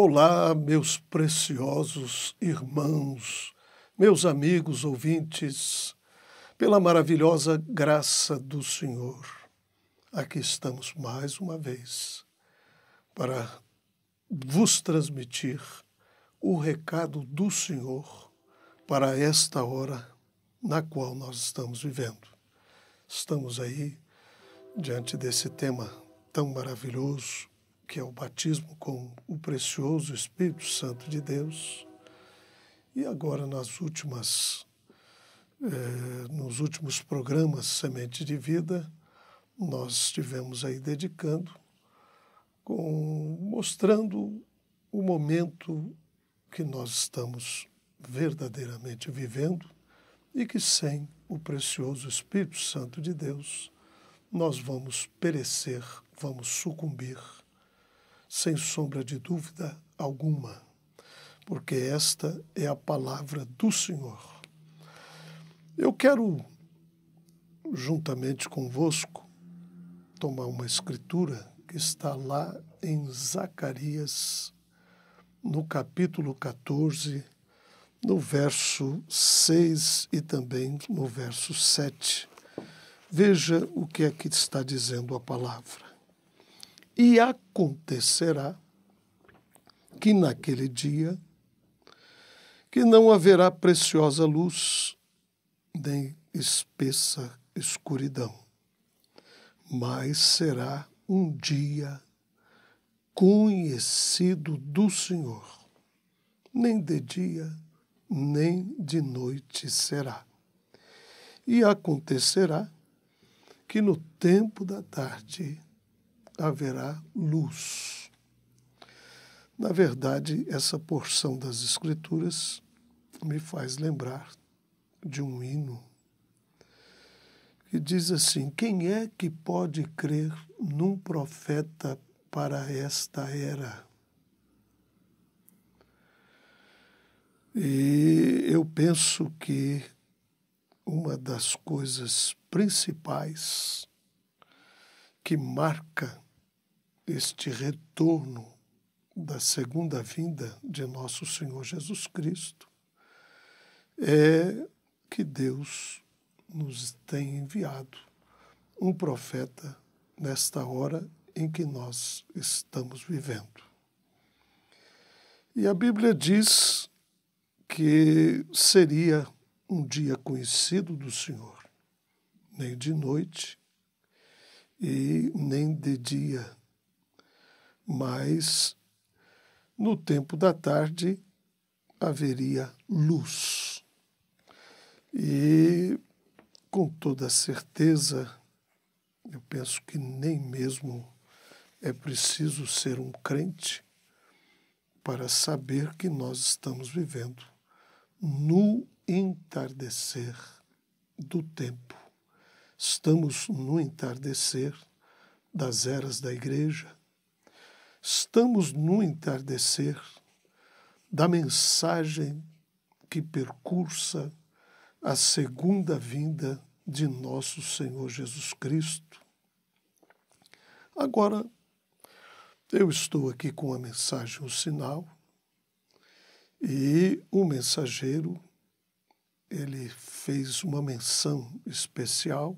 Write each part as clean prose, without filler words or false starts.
Olá, meus preciosos irmãos, meus amigos ouvintes, pela maravilhosa graça do Senhor, aqui estamos mais uma vez para vos transmitir o recado do Senhor para esta hora na qual nós estamos vivendo. Estamos aí diante desse tema tão maravilhoso, que é o batismo com o precioso Espírito Santo de Deus. E agora, nos últimos programas Semente de Vida, nós estivemos aí mostrando o momento que nós estamos verdadeiramente vivendo e que sem o precioso Espírito Santo de Deus, nós vamos perecer, vamos sucumbir, sem sombra de dúvida alguma, porque esta é a palavra do Senhor. Eu quero, juntamente convosco, tomar uma escritura que está lá em Zacarias, no capítulo 14, no verso 6 e também no verso 7. Veja o que é que está dizendo a palavra. E acontecerá que naquele dia que não haverá preciosa luz, nem espessa escuridão, mas será um dia conhecido do Senhor. Nem de dia, nem de noite será. E acontecerá que no tempo da tarde haverá luz. Na verdade, essa porção das Escrituras me faz lembrar de um hino que diz assim: quem é que pode crer num profeta para esta era? E eu penso que uma das coisas principais que marca este retorno da segunda vinda de nosso Senhor Jesus Cristo é que Deus nos tem enviado um profeta nesta hora em que nós estamos vivendo. E a Bíblia diz que seria um dia conhecido do Senhor, nem de noite e nem de dia, mas no tempo da tarde haveria luz. E com toda certeza, eu penso que nem mesmo é preciso ser um crente para saber que nós estamos vivendo no entardecer do tempo. Estamos no entardecer das eras da igreja. Estamos no entardecer da mensagem que percursa a segunda vinda de nosso Senhor Jesus Cristo. Agora, eu estou aqui com a mensagem, o sinal, e o mensageiro, ele fez uma menção especial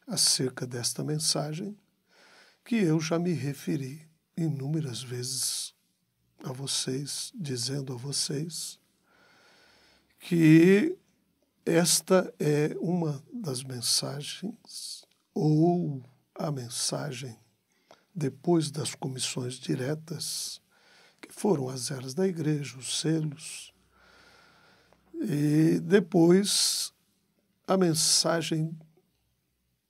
acerca desta mensagem, que eu já me referi inúmeras vezes a vocês, dizendo a vocês que esta é uma das mensagens, ou a mensagem depois das comissões diretas, que foram as eras da igreja, os selos, e depois a mensagem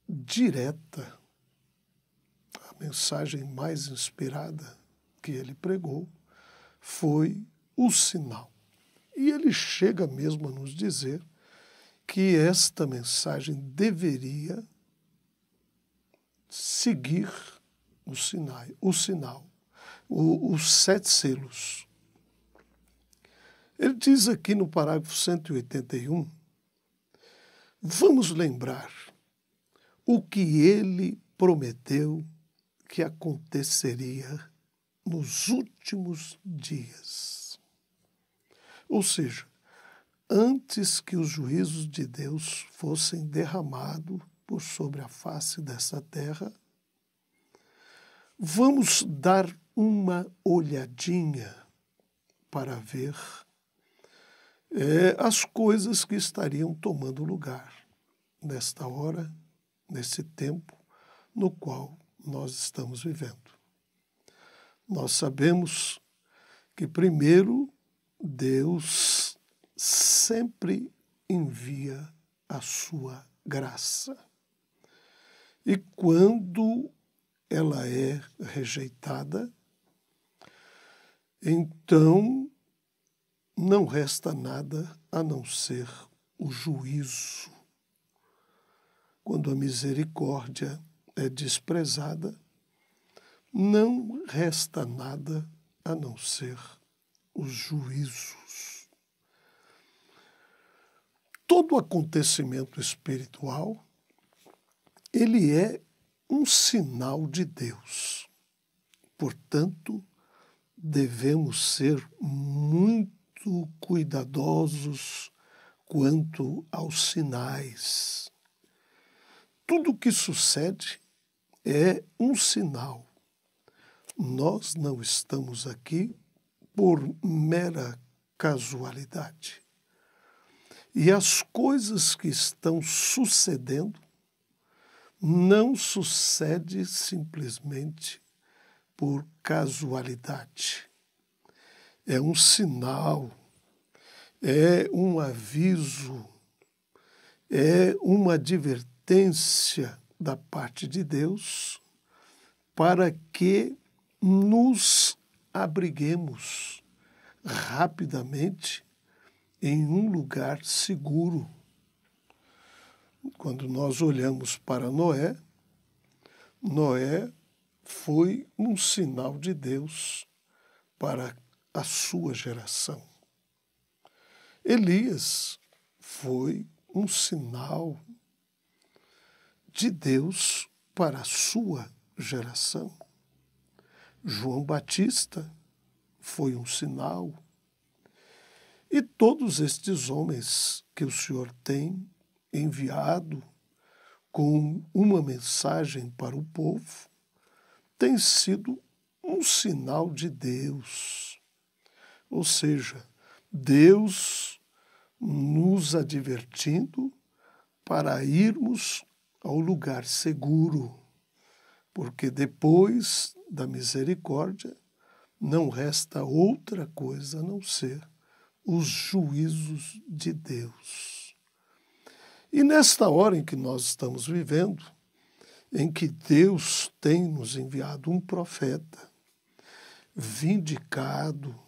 direta, a mensagem mais inspirada que ele pregou foi o sinal. E ele chega mesmo a nos dizer que esta mensagem deveria seguir os 7 selos. Ele diz aqui no parágrafo 181, vamos lembrar o que ele prometeu que aconteceria nos últimos dias. Ou seja, antes que os juízos de Deus fossem derramados por sobre a face dessa terra, vamos dar uma olhadinha para ver as coisas que estariam tomando lugar nesta hora, nesse tempo no qual nós estamos vivendo. Nós sabemos que, primeiro, Deus sempre envia a sua graça. E quando ela é rejeitada, então não resta nada a não ser o juízo. Quando a misericórdia é desprezada, não resta nada a não ser os juízos. Todo acontecimento espiritual, ele é um sinal de Deus. Portanto, devemos ser muito cuidadosos quanto aos sinais. Tudo o que sucede é um sinal. Nós não estamos aqui por mera casualidade. E as coisas que estão sucedendo não sucedem simplesmente por casualidade. É um sinal, é um aviso, é uma advertência da parte de Deus para que nos abriguemos rapidamente em um lugar seguro. Quando nós olhamos para Noé, Noé foi um sinal de Deus para a sua geração. Elias foi um sinal de Deus para a sua geração. João Batista foi um sinal. E todos estes homens que o Senhor tem enviado com uma mensagem para o povo têm sido um sinal de Deus. Ou seja, Deus nos advertindo para irmos ao lugar seguro, porque depois da misericórdia não resta outra coisa a não ser os juízos de Deus. E nesta hora em que nós estamos vivendo, em que Deus tem nos enviado um profeta vindicado,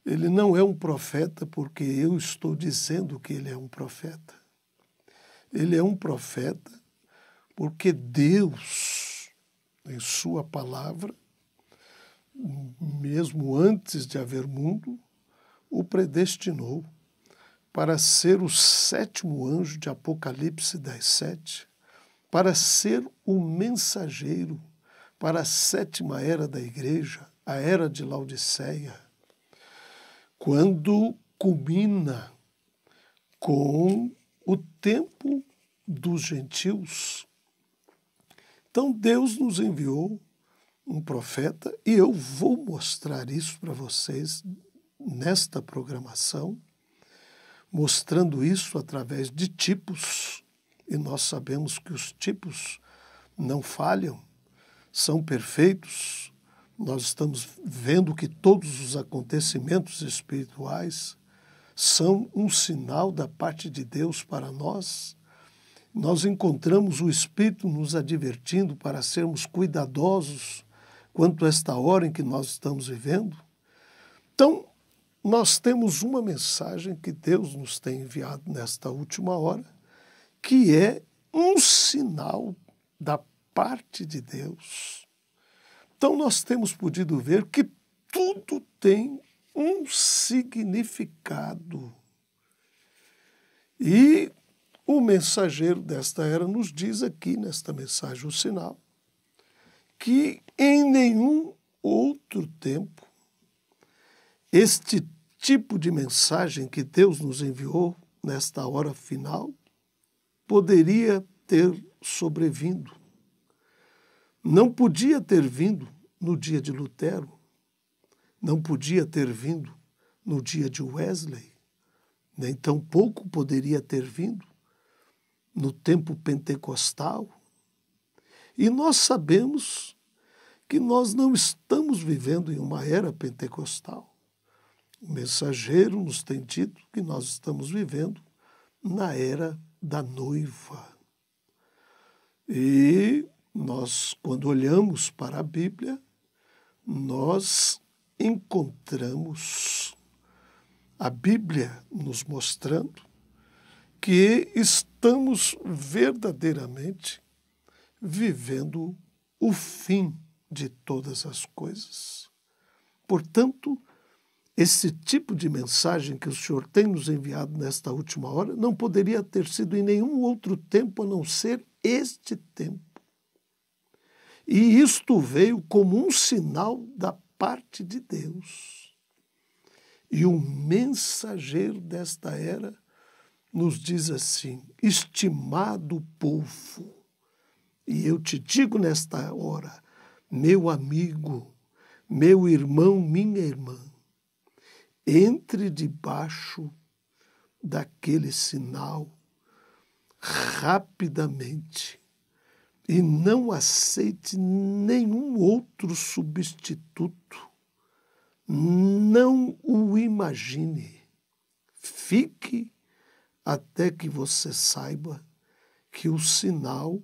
ele não é um profeta porque eu estou dizendo que ele é um profeta. Ele é um profeta porque Deus, em sua palavra, mesmo antes de haver mundo, o predestinou para ser o 7º anjo de Apocalipse 10:7, para ser o mensageiro para a 7ª era da igreja, a era de Laodiceia, quando culmina com o tempo dos gentios. Então Deus nos enviou um profeta e eu vou mostrar isso para vocês nesta programação, mostrando isso através de tipos, e nós sabemos que os tipos não falham, são perfeitos. Nós estamos vendo que todos os acontecimentos espirituais são um sinal da parte de Deus para nós. Nós encontramos o Espírito nos advertindo para sermos cuidadosos quanto a esta hora em que nós estamos vivendo. Então, nós temos uma mensagem que Deus nos tem enviado nesta última hora, que é um sinal da parte de Deus. Então, nós temos podido ver que tudo tem um significado. E o mensageiro desta era nos diz aqui, nesta mensagem, o sinal, que em nenhum outro tempo, este tipo de mensagem que Deus nos enviou nesta hora final poderia ter sobrevindo. Não podia ter vindo no dia de Lutero, não podia ter vindo no dia de Wesley, nem tampouco poderia ter vindo no tempo pentecostal. E nós sabemos que nós não estamos vivendo em uma era pentecostal. O mensageiro nos tem dito que nós estamos vivendo na era da noiva. E nós, quando olhamos para a Bíblia, nós encontramos a Bíblia nos mostrando que estamos verdadeiramente vivendo o fim de todas as coisas. Portanto, esse tipo de mensagem que o Senhor tem nos enviado nesta última hora não poderia ter sido em nenhum outro tempo a não ser este tempo. E isto veio como um sinal da parte de Deus. E o mensageiro desta era nos diz assim: estimado povo, e eu te digo nesta hora, meu amigo, meu irmão, minha irmã, entre debaixo daquele sinal rapidamente e não aceite nenhum outro substituto. Não o imagine. Fique até que você saiba que o sinal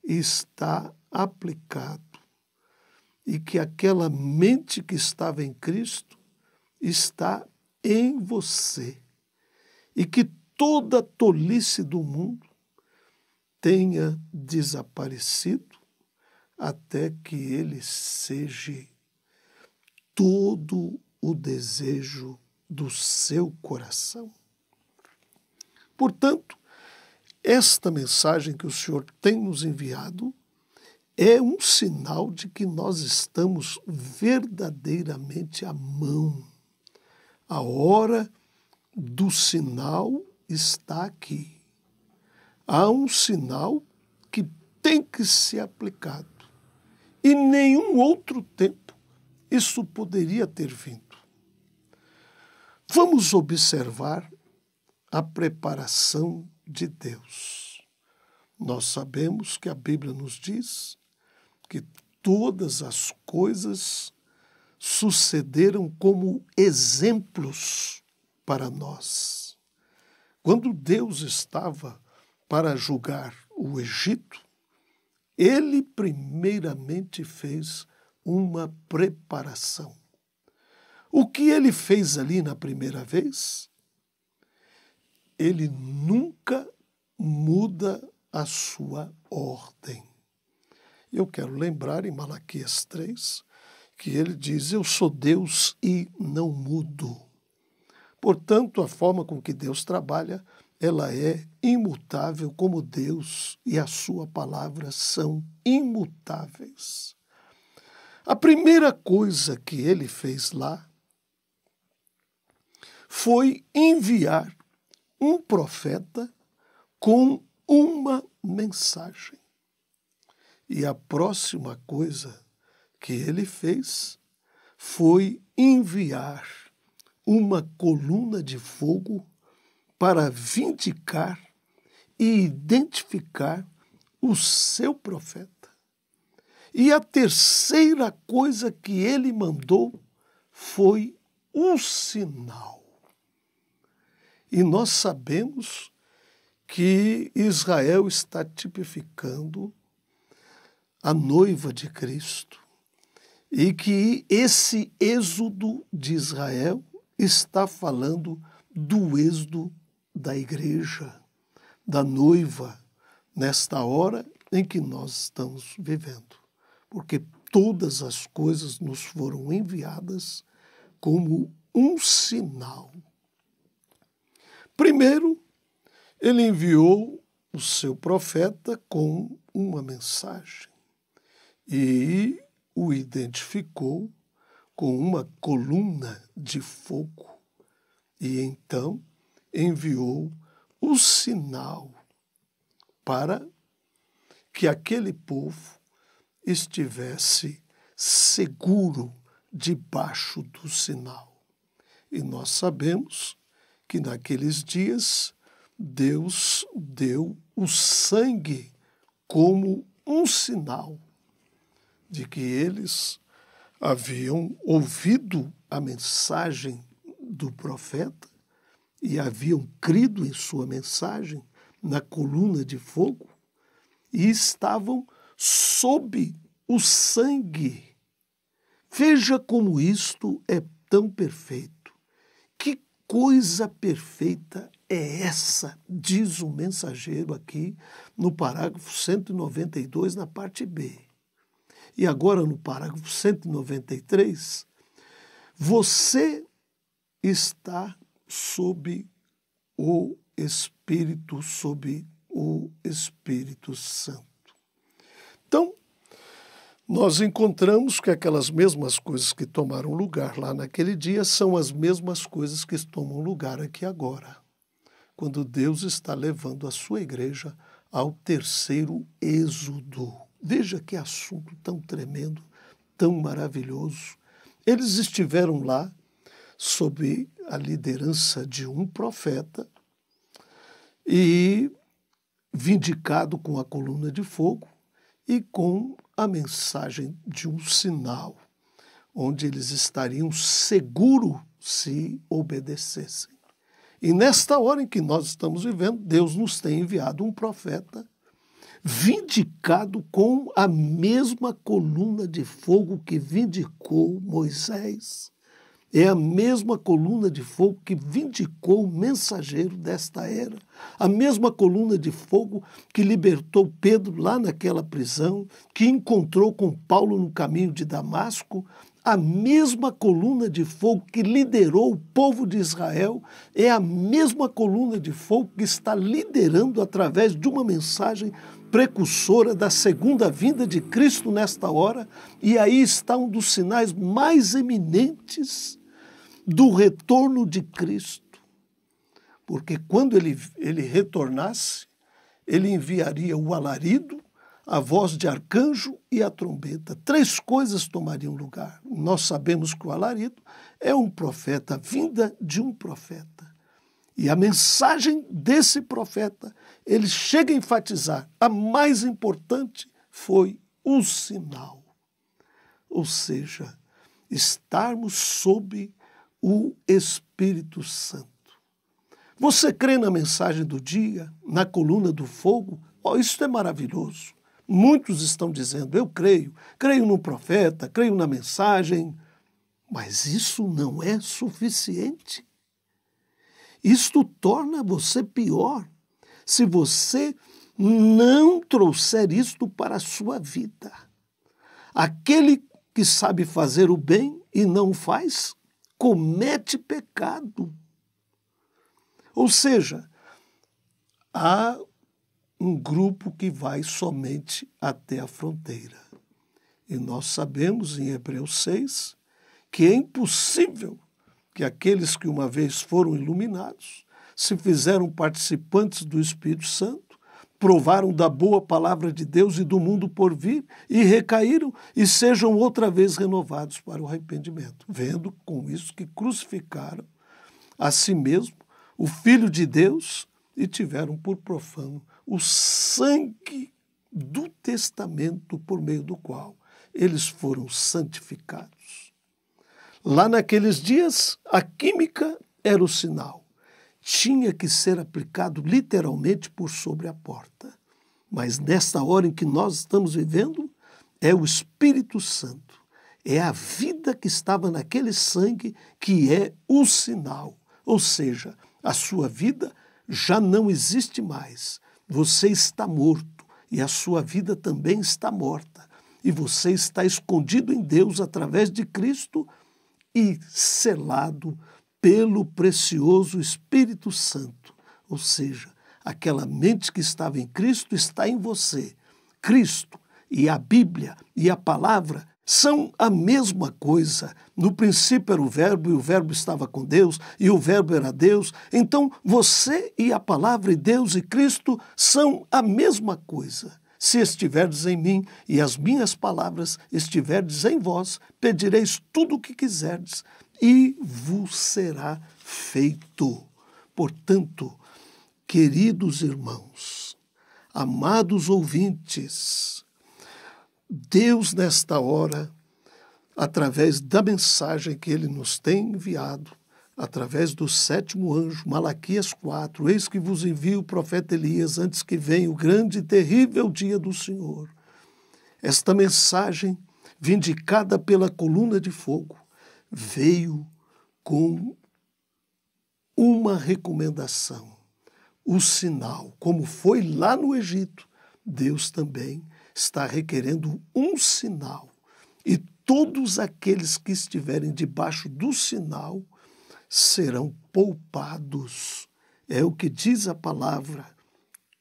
está aplicado e que aquela mente que estava em Cristo está em você e que toda a tolice do mundo tenha desaparecido até que ele seja todo o desejo do seu coração. Portanto, esta mensagem que o Senhor tem nos enviado é um sinal de que nós estamos verdadeiramente à mão. A hora do sinal está aqui. Há um sinal que tem que ser aplicado. E nenhum outro tempo isso poderia ter vindo. Vamos observar a preparação de Deus. Nós sabemos que a Bíblia nos diz que todas as coisas sucederam como exemplos para nós. Quando Deus estava para julgar o Egito, ele primeiramente fez uma preparação. O que ele fez ali na primeira vez? Ele nunca muda a sua ordem. Eu quero lembrar em Malaquias 3 que ele diz: eu sou Deus e não mudo. Portanto, a forma com que Deus trabalha, ela é imutável como Deus e a sua palavra são imutáveis. A primeira coisa que ele fez lá foi enviar um profeta com uma mensagem. E a próxima coisa que ele fez foi enviar uma coluna de fogo para vindicar e identificar o seu profeta. E a terceira coisa que ele mandou foi um sinal. E nós sabemos que Israel está tipificando a noiva de Cristo e que esse êxodo de Israel está falando do êxodo da igreja, da noiva, nesta hora em que nós estamos vivendo. Porque todas as coisas nos foram enviadas como um sinal. Primeiro, ele enviou o seu profeta com uma mensagem e o identificou com uma coluna de fogo e então enviou o sinal para que aquele povo estivesse seguro debaixo do sinal. E nós sabemos que naqueles dias Deus deu o sangue como um sinal de que eles haviam ouvido a mensagem do profeta e haviam crido em sua mensagem na coluna de fogo e estavam sob o sangue. Veja como isto é tão perfeito. Que coisa perfeita é essa, diz o mensageiro aqui no parágrafo 192, na parte B. E agora no parágrafo 193, você está sob o Espírito, sob o Espírito Santo. Então, nós encontramos que aquelas mesmas coisas que tomaram lugar lá naquele dia são as mesmas coisas que tomam lugar aqui agora, quando Deus está levando a sua igreja ao terceiro êxodo. Veja que assunto tão tremendo, tão maravilhoso. Eles estiveram lá sob a liderança de um profeta e vindicado com a coluna de fogo e com a mensagem de um sinal, onde eles estariam seguros se obedecessem. E nesta hora em que nós estamos vivendo, Deus nos tem enviado um profeta vindicado com a mesma coluna de fogo que vindicou Moisés. É a mesma coluna de fogo que vindicou o mensageiro desta era. A mesma coluna de fogo que libertou Pedro lá naquela prisão, que encontrou com Paulo no caminho de Damasco. A mesma coluna de fogo que liderou o povo de Israel é a mesma coluna de fogo que está liderando através de uma mensagem precursora da segunda vinda de Cristo nesta hora. E aí está um dos sinais mais eminentes do retorno de Cristo. Porque quando ele retornasse, ele enviaria o alarido, a voz de arcanjo e a trombeta. 3 coisas tomariam lugar. Nós sabemos que o alarido é um profeta, a vinda de um profeta. E a mensagem desse profeta, ele chega a enfatizar, a mais importante foi o sinal. Ou seja, estarmos sob o Espírito Santo. Você crê na mensagem do dia, na coluna do fogo? Isso é maravilhoso. Muitos estão dizendo, eu creio no profeta, creio na mensagem, mas isso não é suficiente. Isto torna você pior se você não trouxer isto para a sua vida. Aquele que sabe fazer o bem e não faz, comete pecado. Ou seja, há um grupo que vai somente até a fronteira. E nós sabemos em Hebreus 6 que é impossível que aqueles que uma vez foram iluminados, se fizeram participantes do Espírito Santo, provaram da boa palavra de Deus e do mundo por vir e recaíram e sejam outra vez renovados para o arrependimento, vendo com isso que crucificaram a si mesmo, o Filho de Deus, e tiveram por profano o sangue do testamento por meio do qual eles foram santificados. Lá naqueles dias, a química era o sinal. Tinha que ser aplicado literalmente por sobre a porta. Mas nesta hora em que nós estamos vivendo, é o Espírito Santo. É a vida que estava naquele sangue que é o sinal. Ou seja, a sua vida já não existe mais. Você está morto e a sua vida também está morta. E você está escondido em Deus através de Cristo e selado pelo precioso Espírito Santo. Ou seja, aquela mente que estava em Cristo está em você. Cristo e a Bíblia e a palavra são a mesma coisa. No princípio era o Verbo, e o Verbo estava com Deus, e o Verbo era Deus. Então, você e a palavra e Deus e Cristo são a mesma coisa. Se estiverdes em mim e as minhas palavras estiverdes em vós, pedireis tudo o que quiserdes e vos será feito. Portanto, queridos irmãos, amados ouvintes, Deus, nesta hora, através da mensagem que Ele nos tem enviado, através do 7º anjo, Malaquias 4, eis que vos envio o profeta Elias antes que venha o grande e terrível dia do Senhor. Esta mensagem, vindicada pela coluna de fogo, veio com uma recomendação, o sinal. Como foi lá no Egito, Deus também está requerendo um sinal. E todos aqueles que estiverem debaixo do sinal serão poupados. É o que diz a palavra.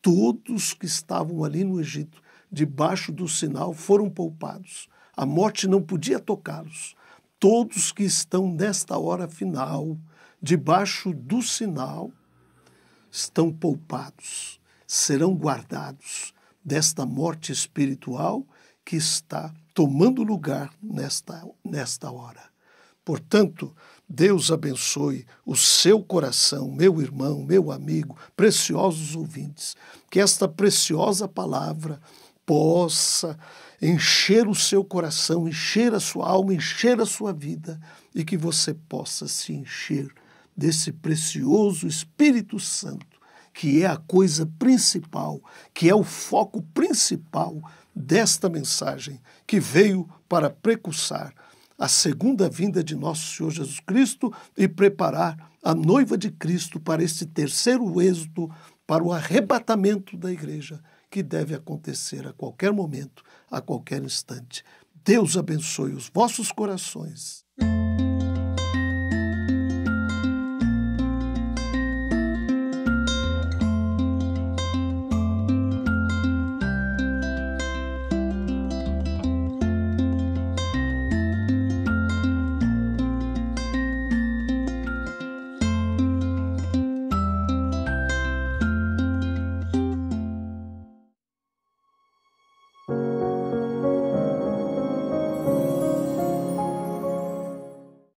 Todos que estavam ali no Egito, debaixo do sinal, foram poupados. A morte não podia tocá-los. Todos que estão nesta hora final, debaixo do sinal, estão poupados, serão guardados desta morte espiritual que está tomando lugar nesta hora. Portanto, Deus abençoe o seu coração, meu irmão, meu amigo, preciosos ouvintes, que esta preciosa palavra possa encher o seu coração, encher a sua alma, encher a sua vida e que você possa se encher desse precioso Espírito Santo, que é a coisa principal, que é o foco principal desta mensagem, que veio para precursar a segunda vinda de nosso Senhor Jesus Cristo e preparar a noiva de Cristo para este terceiro êxodo, para o arrebatamento da igreja, que deve acontecer a qualquer momento, a qualquer instante. Deus abençoe os vossos corações.